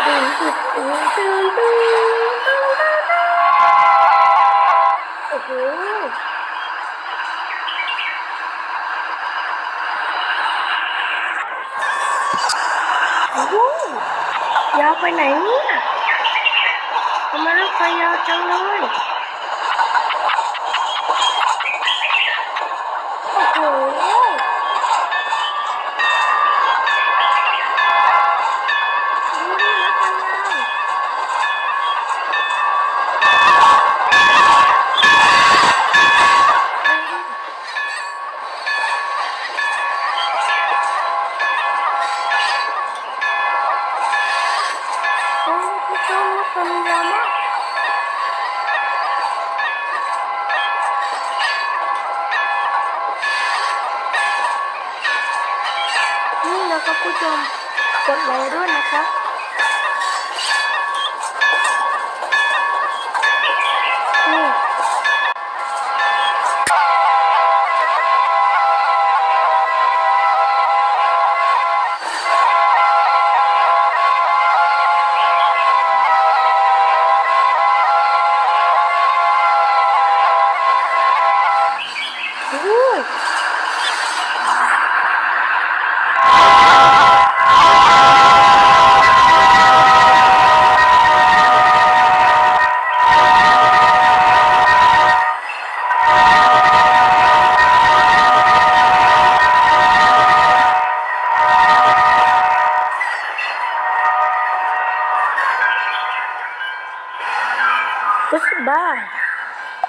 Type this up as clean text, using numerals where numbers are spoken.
ตื่นตื่นตื่นตื่นตื่นโอ้โหโอ้โหยาวไปไหนเนี่ยทำไมรถไฟยาวจังเลยโอ้โหดูดิรถไฟยาวโอ้ผู้ชมรถไฟมันยาวมากนี่นะครับผู้ชมกดไลค์ด้วยนะครับ